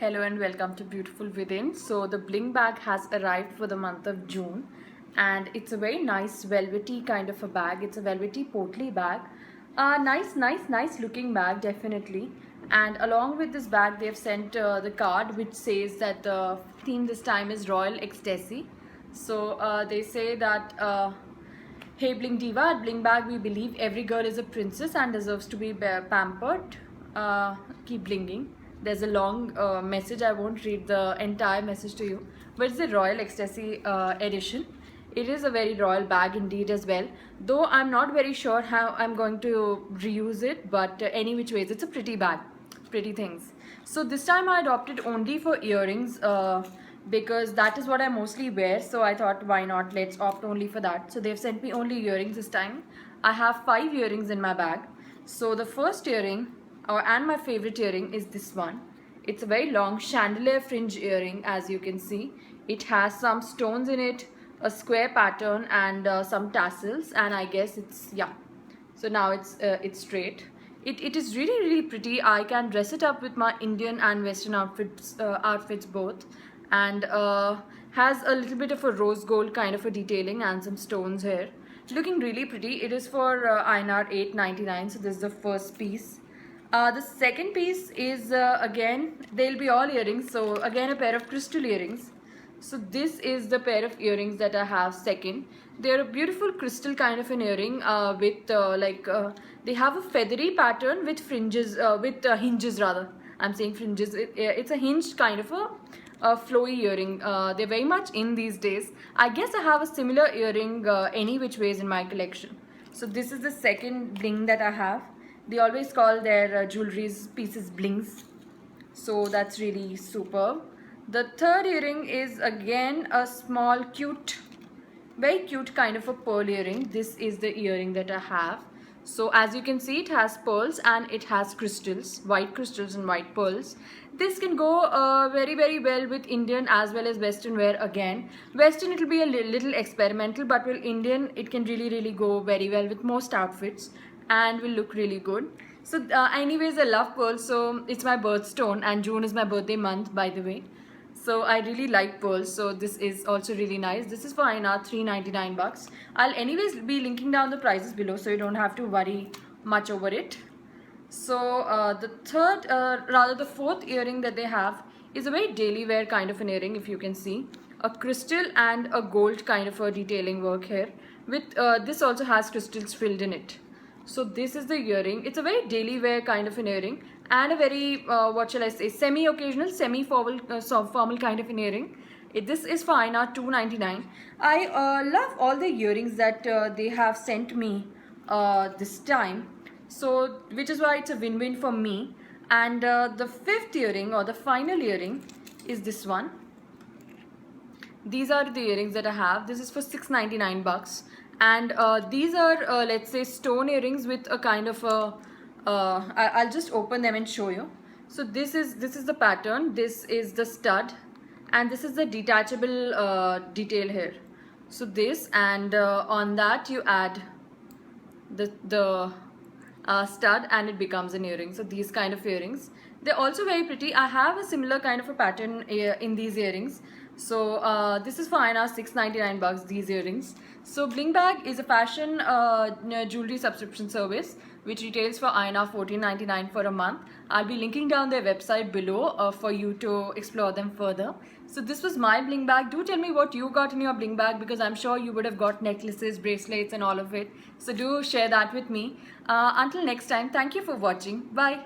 Hello and welcome to Beautiful Within. So the bling bag has arrived for the month of June, and it's a very nice velvety kind of a bag. It's a velvety portly bag. Nice looking bag, definitely. And along with this bag, they've sent the card which says that the theme this time is Royal Ecstasy. So they say that hey Bling Diva, at Bling Bag we believe every girl is a princess and deserves to be pampered. Keep blinging. There's a long message. I won't read the entire message to you, but it's the Royal Ecstasy edition. It is a very royal bag indeed as well, though I'm not very sure how I'm going to reuse it, but any which ways it's a pretty bag, pretty things. So this time I adopted only for earrings because that is what I mostly wear, so I thought why not, let's opt only for that. So they've sent me only earrings this time. I have 5 earrings in my bag. So the first earring and my favorite earring is this one. It's a very long chandelier fringe earring, as you can see. It has some stones in it, a square pattern, and some tassels, and I guess it's, yeah, so now it's straight. It is really pretty. I can dress it up with my Indian and Western outfits both, and has a little bit of a rose gold kind of a detailing and some stones here, looking really pretty. It is for INR 8.99. So this is the first piece. The second piece is again, they'll be all earrings, so again a pair of crystal earrings. So this is the pair of earrings that I have second. They're a beautiful crystal kind of an earring with they have a feathery pattern with fringes, with hinges rather. I'm saying fringes. It's a hinged kind of a flowy earring. They're very much in these days. I guess I have a similar earring any which ways in my collection. So this is the second bling that I have. They always call their jewelry's pieces blings, so that's really superb. The third earring is again a small very cute kind of a pearl earring. This is the earring that I have. So as you can see, it has pearls and it has crystals, white crystals and white pearls. This can go very well with Indian as well as Western wear. Again, Western it will be a little experimental, but with Indian it can really go very well with most outfits and will look really good. So anyways, I love pearls, so it's my birthstone, and June is my birthday month, by the way. So I really like pearls, so this is also really nice. This is for INR 3.99 bucks. I'll anyways be linking down the prices below, so you don't have to worry much over it. So the fourth earring that they have is a very daily wear kind of an earring, if you can see. A crystal and a gold kind of a detailing work here. With this also has crystals filled in it. So this is the earring. It's a very daily wear kind of an earring, and a very what shall I say, semi-occasional, semi-formal formal kind of an earring. This is for INR 2.99. I love all the earrings that they have sent me this time, so which is why it's a win-win for me. And the fifth earring, or the final earring, is this one. These are the earrings that I have. This is for 6.99 bucks. And these are let's say stone earrings with a kind of a I'll just open them and show you. So this is the pattern, this is the stud, and this is the detachable detail here. So this, and on that you add the stud and it becomes an earring. So these kind of earrings, they're also very pretty. I have a similar kind of a pattern in these earrings. So this is for INR 6.99 bucks, these earrings. So Bling Bag is a fashion jewelry subscription service which retails for INR 14.99 for a month. I'll be linking down their website below for you to explore them further. So this was my Bling Bag. Do tell me what you got in your Bling Bag, because I'm sure you would have got necklaces, bracelets and all of it. So do share that with me. Until next time, thank you for watching. Bye.